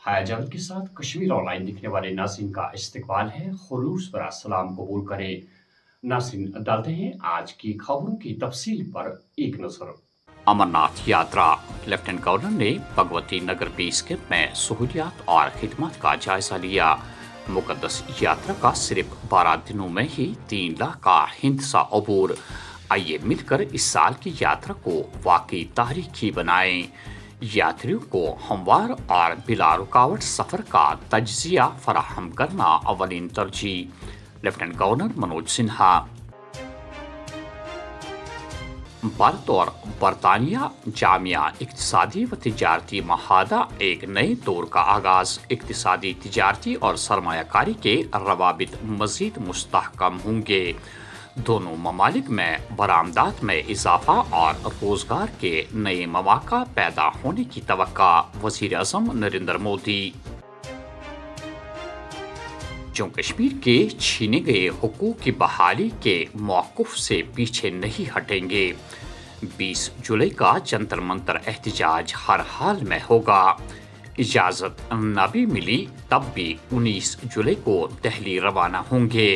हाया जावेद के साथ कश्मीर ऑनलाइन दिखने वाले नाज़रीन का इस्तकबाल है। खुलूस भरा सलाम कबूल करें। नाज़रीन, डालते हैं आज की खबरों की तफसील पर एक नजर। अमरनाथ यात्रा। लेफ्टिनेंट गवर्नर ने भगवती नगर बेस कैंप में सहूलियात और खिदमत का जायजा लिया। मुकद्दस यात्रा का सिर्फ 12 दिनों में ही 3 लाख का हिंसा अबूर। आइए मिलकर इस साल की यात्रा को वाकई तारीखी बनाएं। यात्रियों को हमवार और बिला रुकावट सफर का तज्जिया फराहम करना अवलीन तरजीह। Lieutenant governor Manoj Sinha. भारत और बरतानिया जामिया इक्तिसादी व तिजारती महादा एक नए दौर का आगाज। इक्तिसादी, तिजारती और सरमायाकारी के रवाबित मजीद मुस्तहकम होंगे। दोनों ममालिक में बरामदात में इजाफा और रोजगार के नए मौका पैदा होने की तवक्का। वजीर आज़म नरेंद्र मोदी। जम्मू कश्मीर के छीने गए हुकूक की बहाली के मौक़िफ़ से पीछे नहीं हटेंगे। 20 जुलाई का जंतर मंतर एहतजाज हर हाल में होगा। इजाज़त न भी मिली तब भी 19 जुलाई को दिल्ली रवाना होंगे।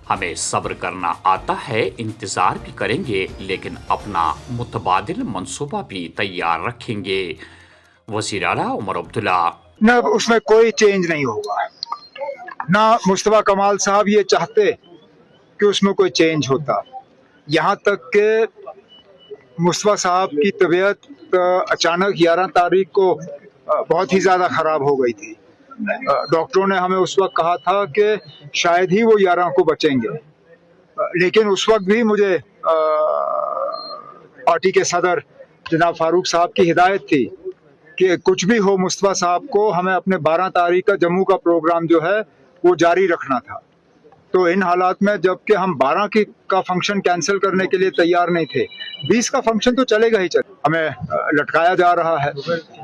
हमें सब्र करना आता है, इंतजार भी करेंगे, लेकिन अपना मुतबादिल मंसूबा भी तैयार रखेंगे। वज़ीर आला उमर अब्दुल्ला। न उसमें कोई चेंज नहीं होगा, ना मुस्तफा कमाल साहब ये चाहते कि उसमें कोई चेंज होता। यहाँ तक कि मुस्तफा साहब की तबीयत अचानक 11 तारीख को बहुत ही ज़्यादा ख़राब हो गई थी। डॉक्टरों ने हमें उस वक्त कहा था कि शायद ही वो 11 को बचेंगे, लेकिन उस वक्त भी मुझे पार्टी के सदर जनाब फारूक साहब की हिदायत थी कि कुछ भी हो मुस्तफा साहब को हमें अपने 12 तारीख का जम्मू का प्रोग्राम जो है वो जारी रखना था। तो इन हालात में जबकि हम 12 का फंक्शन कैंसिल करने के लिए तैयार नहीं थे, 20 का फंक्शन तो चलेगा ही चलेगा, हमें लटकाया जा रहा है।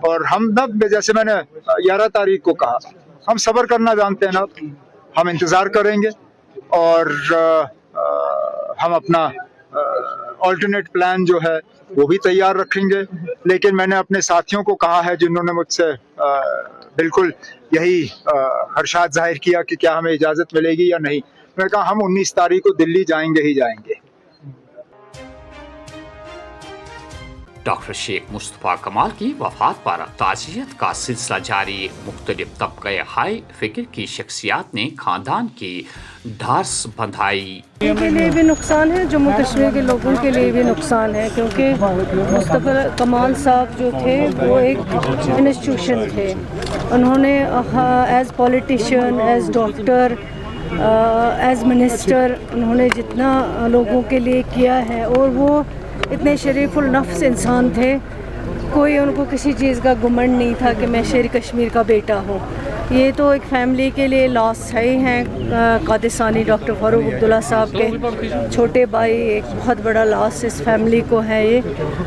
और हम न, जैसे मैंने 11 तारीख को कहा, हम सब्र करना जानते हैं ना, हम इंतज़ार करेंगे और हम अपना ऑल्टरनेट प्लान जो है वो भी तैयार रखेंगे। लेकिन मैंने अपने साथियों को कहा है जिन्होंने मुझसे बिल्कुल यही खदशात जाहिर किया कि क्या हमें इजाज़त मिलेगी या नहीं, मैंने कहा हम 19 तारीख को दिल्ली जाएंगे ही जाएंगे। डॉक्टर शेख मुस्तफा कमाल की वफात पर ताज़ियत का सिलसिला जारी। मुख्तलिफ तबक़े हाई फिक्र की शख्सियात ने खानदान की ढार्स बंधाई। के लिए भी नुकसान है, जम्मू कश्मीर के लोगों के लिए भी नुकसान है, क्योंकि मुस्तफा कमाल साहब जो थे वो एक इंस्टीट्यूशन थे। उन्होंने as politician, as doctor, as minister उन्होंने जितना लोगों के लिए किया है, और वो इतने शरीफुल नफ्स इंसान थे, कोई उनको किसी चीज़ का घमंड नहीं था कि मैं शेर कश्मीर का बेटा हूँ। ये तो एक फैमिली के लिए लॉस है ही हैं। कादिसानी डॉक्टर फारूक अब्दुल्ला साहब के छोटे भाई एक बहुत बड़ा लॉस इस फैमिली को है, ये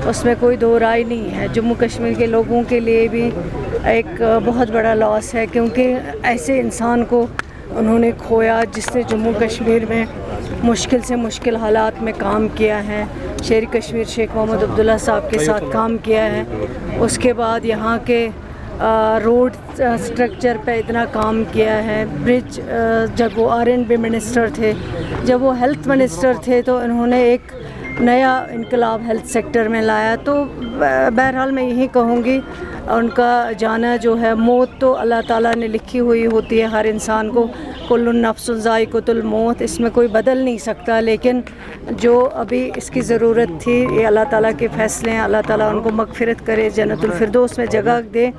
उसमें कोई दो राय नहीं है। जम्मू कश्मीर के लोगों के लिए भी एक बहुत बड़ा लॉस है, क्योंकि ऐसे इंसान को उन्होंने खोया जिसने जम्मू कश्मीर में मुश्किल से मुश्किल हालात में काम किया है। शेर कश्मीर शेख मोहम्मद अब्दुल्ला साहब के साथ काम किया है। उसके बाद यहाँ के रोड स्ट्रक्चर पे इतना काम किया है। ब्रिज, जब वो R&B मिनिस्टर थे, जब वो हेल्थ मिनिस्टर थे, तो उन्होंने एक नया इनकलाब हेल्थ सेक्टर में लाया। तो बहरहाल मैं यही कहूँगी, उनका जाना जो है, मौत तो अल्लाह ताला ने लिखी हुई होती है हर इंसान को, कुल्लुन नफ्सुन ज़ाइक़तुल मौत, इसमें कोई बदल नहीं सकता। लेकिन जो अभी इसकी ज़रूरत थी, ये अल्लाह ताला के फ़ैसले हैं। अल्लाह ताला उनको मग़फ़िरत करे, जन्नतुल फिरदौस में जगह दे।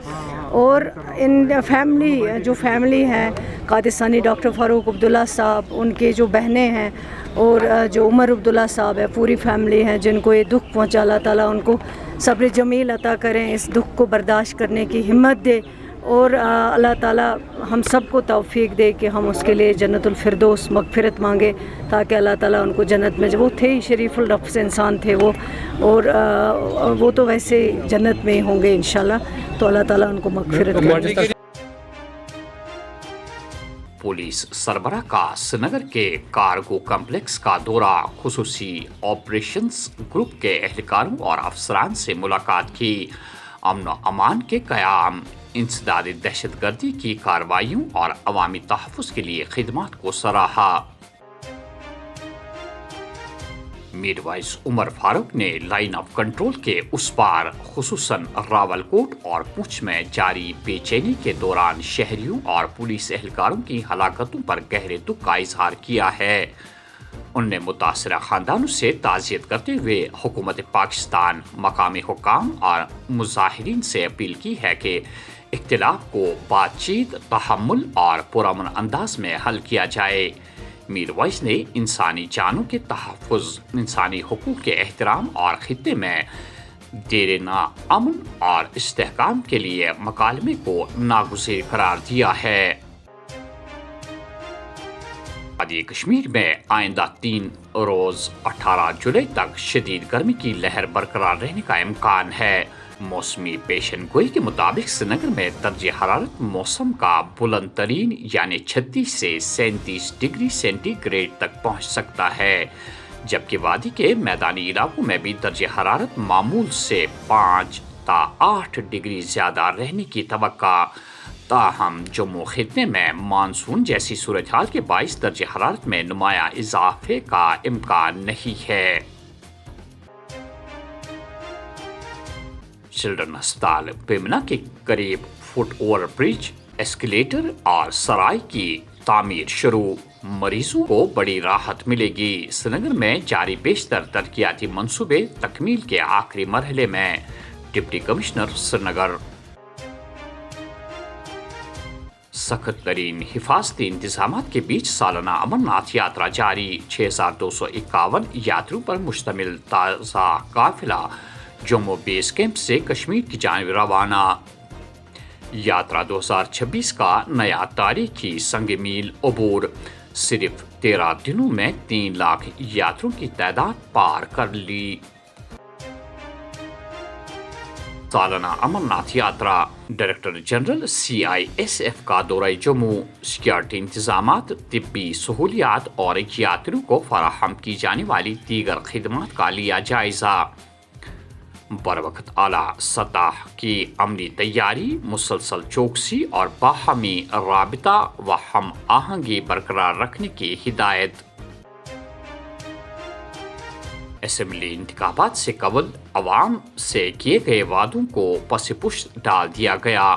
और इन फैमिली हैं कादिसानी डॉक्टर फारूक अब्दुल्ला साहब, उनके जो बहनें हैं, और जो उमर अब्दुल्ला साहब है, पूरी फैमिली हैं जिनको ये दुख पहुंचा। अल्लाह ताला उनको सब्र जमील अता करें, इस दुख को बर्दाश्त करने की हिम्मत दे, और अल्लाह ताला हम सब को तौफीक दे कि हम उसके लिए जन्नतुल फिरदौस मग़फ़िरत मांगे, ताकि अल्लाह ताला उनको जन्नत में, वो थे ही शरीफुल नफ्स इंसान थे वो, और वो तो वैसे जन्नत में ही होंगे इंशाल्लाह। तो अल्लाह ताला उनको मग़फ़िरत करे। पुलिस सरबराह का श्रीनगर के कार्गो कम्प्लेक्स का दौरा, खुसूसी ऑपरेशंस ग्रुप के एहलकारों और अफसरान से मुलाकात की। अमन अमान के क़याम, इंसदादी दहशत गर्दी की कार्रवाइयों और अवामी तहफ़्फ़ुज़ के लिए खिदमात को सराहा। मीरवाइस उमर फारूक ने लाइन ऑफ कंट्रोल के उस पार खुसूसन रावलकोट और पुंछ में जारी बेचैनी के दौरान शहरियों और पुलिस एहलकारों की हलाकतों पर गहरे दुख का इजहार किया है। उनने मुतासरा खानदानों से ताज़ियत करते हुए हुकूमत पाकिस्तान, मकामी हुक्काम और मुजाहिरीन से अपील की है कि इख्तिलाफ को बातचीत, तहम्मुल और पुरअमन अंदाज में हल किया जाए। मीरवाइस ने इंसानी जानों के तहफ़्फ़ुज़, इंसानी हुकूक के एहतराम और खित्ते में देरना अमन और इस्तेहकाम के लिए मकालमे को नागुज़ीर करार दिया है। वादी कश्मीर में आइंदा 3 रोज 18 जुलाई तक शदीद गर्मी की लहर बरकरार रहने का इम्कान है। मौसमी पेशन गोई के मुताबिक श्रीनगर में दर्जे हरारत मौसम का बुलंद तरीन यानी 36 से 37 डिग्री सेंटीग्रेड तक पहुंच सकता है, जबकि वादी के मैदानी इलाकों में भी दर्जे हरारत मामूल से 5 ता 8 डिग्री ज्यादा रहने की तवक्का। ताहम जम्मू खित्ते में मानसून जैसी सूरत हाल के बाइस दर्जे हरारत में नुमाया इजाफे का इम्कान नहीं है। चिल्ड्रन अस्पताल बेमना के करीब फुट ओवर ब्रिज, एस्केलेटर और सराय की तामीर शुरू, मरीजों को बड़ी राहत मिलेगी। श्रीनगर में जारी बेशतर तरक्याती मंसूबे तकमील के आखिरी मरहले में, डिप्टी कमिश्नर श्रीनगर। सख्त तरीन हिफाजती इंतजामात के बीच सालाना अमरनाथ यात्रा जारी। 6251 यात्रियों पर मुश्तमिल ताज़ा काफिला जम्मू बेस कैंप से कश्मीर की जानिब रवाना। यात्रा 2026 का नया तारीखी संग मील अबूर। सिर्फ 13 दिनों में 3 लाख यात्रियों की तादाद पार कर ली। सालाना अमरनाथ यात्रा। डायरेक्टर जनरल CISF का दौरा जम्मू। सिक्योरिटी इंतजामात, तिब्बी सहूलियात और यात्रियों को फराहम की जाने वाली दीगर खिदमात का लिया जायजा। बरवक्त आला सतह की अमली तैयारी, मुसलसल चौकसी और बाहमी राबिता व हम आहंगी बरकरार रखने की हिदायत। असेंबली इंतखाबात से कबल अवाम से किए गए वादों को पस-ए-पुश डाल दिया गया।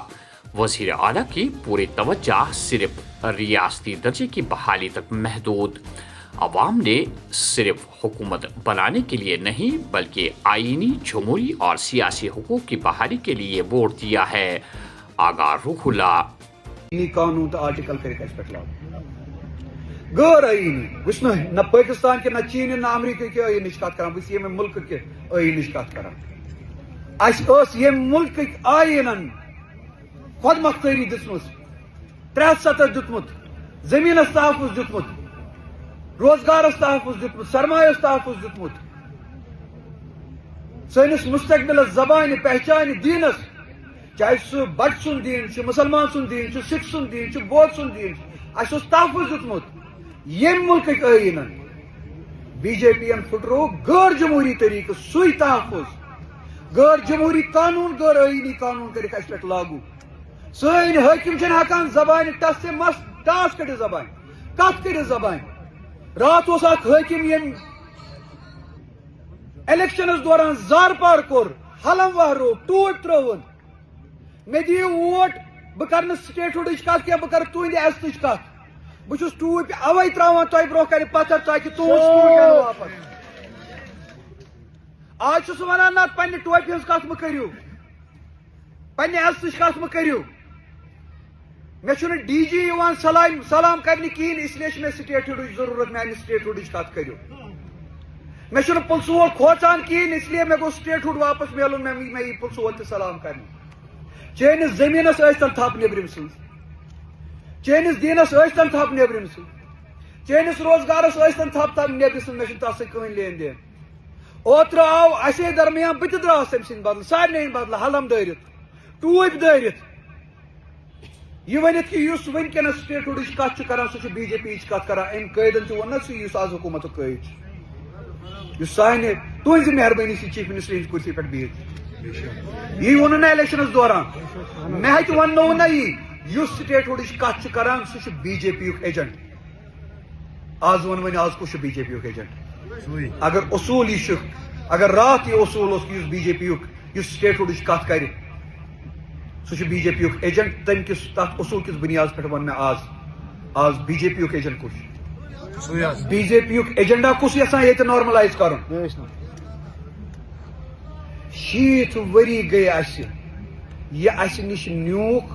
वजीर आला की पूरी तवज्जो सिर्फ रियासती दर्जे की बहाली तक महदूद। अवाम ने सिर्फ हुकूमत बनाने के लिए नहीं बल्कि आईनी, जमहूरी और सियासी हुकूक की बहाली के लिए वोट दिया है। आगा रूहुल्ला कानून तो आर्टिकल गैर आईनी वुच न पाकिस्तान के, न चीन, न अमेरिका के आईन कत कर, बस ये मुल्क के आईन कत कर। ये मुल्क आईन खुद मुख्तारी दिसमुत, 370 दितमुत, जमीन तहफ़्फ़ुज़ दितमुत, रोजगार तहफ़्फ़ुज़ दितमुत, सरमाया तहफ़्फ़ुज़ दितमुत, सैनिस मुस्तकबिल ज़बान पहचान दीनस, चाहे सह बट सुन दीन, मुसलमान सुन दीन, सिख सुन दीन, बौद्ध सुन दीन, तहफ़्फ़ुज़ दितमुत। ये मुल्क आईन BJP फुटरो गैर जमहूरी तरीके सुई तहफ़्फ़ुज़, गैर जमहूरी कानून, गैर आईनी कानून कर पे लागू। सन हाकिम हकान जबान टस से मस टास कड़ जबान कत कर जबान। रात हाकिम ये इलेक्शन दौरान जार पार कोर, हलम वहरो टूट त्रोन, मे दियो वोट, बह कर स्टेटहुड कत क्या, बह कर तुंद एजत कत, बह टूट अवै त्रावान तुह ब्रोह कर पत्थर ताकि तुहद वापस। आज वन ना पे टोपि हज कत मह करू, पे एजत कत मह करू। मे DG सलाम करने कहें, इसलिए मे स्टेटहुड जरूरत, मे स्टेटहुड कत करू। मे पुलिस वोल खोचान कहें, इसलिए मे गो स्टेटहुड वापस मिलन, मे यी पुलिस वोल सलाम करने। चेनिस जमीनस थप नेबरिम सज, चेनिस दीनस थप नेबरिम सज, चेनिस रोजगारस थप नेबर सज, मे तस कहीं लेन देन। ओत्र आव असे दरमियान बह द्रास तम सद बदल, सारे बदल, हलम दरित, टूप दरित, यह वन कि वनकस स्टेटहुड कत कर सह BJP कत कर। अम कैदन वन सह आज हुकूमत कैद सान तुज मेहरबानी चीफ मिनिस्टर कुर्सी पे बिहित। یہ ون نا الیکشنس دوران مے ہتہ ونو نا یہ سٹیٹ ہوڈ کت کران سہ بی جے پی ایجنٹ آز ون آز کس بی جے پی ایجنٹ اگر اصول یہ اگر رات یہ اصول اس بی جے پی اس سٹیٹ ہوڈ کت کر سہ بی جے پی ایجنٹ تم کس تک اصول کس بنیاد پہ ون میں آز بی جے پی ایجنٹ کس بی جے پی ایجنڈا کس یژھان یہ نارملائز کرن 60 وری گئی اس نش نیوک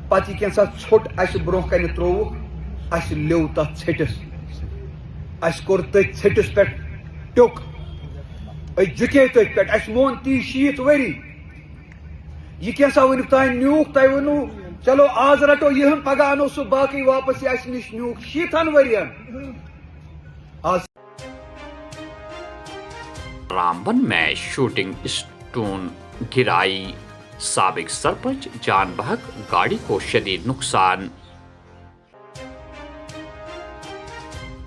پتہ کینسا ژھوٹ اس برونہ کن تروک اس لیو تک ژھٹس اس کور تھی ژھٹس پہ ٹیوک جکے تھی پہ اس مون تی 60 وری یہ کینسا ونک تین نیوک تہ ونو چلو آز رٹو یہ پگہ انو سہ باقی واپس یہ اس نش نیوک 60 ورین آز رامبن میں شوٹنگ اسٹون گرائی سابق سرپنچ جان بحق گاڑی کو شدید نقصان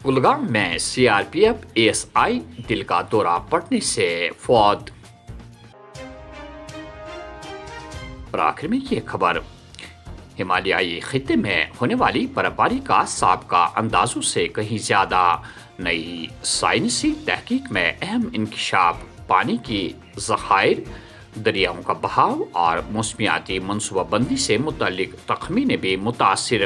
کلگام میں C R P F A S I دل کا دورہ پڑنے سے فوت اور آخر میں یہ خبر ہمالیائی خطے میں ہونے والی برف باری کا سابقہ اندازوں سے کہیں زیادہ نئی سائنسی تحقیق میں اہم انکشاف پانی کی ذخائر دریاؤں کا بہاؤ اور موسمیاتی منصوبہ بندی سے متعلق تخمینے بھی متاثر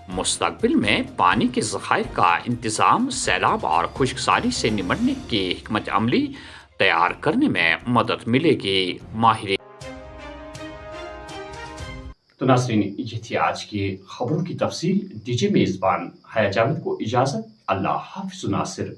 مستقبل میں پانی کے ذخائر کا انتظام سیلاب اور خشکسالی سے نمٹنے کی حکمت عملی تیار کرنے میں مدد ملے گی ماہرین تو ناظرین یہ تھی آج کی خبروں کی تفصیل دیجیے میزبان حیا جاوید کو اجازت اللہ حافظ ناصر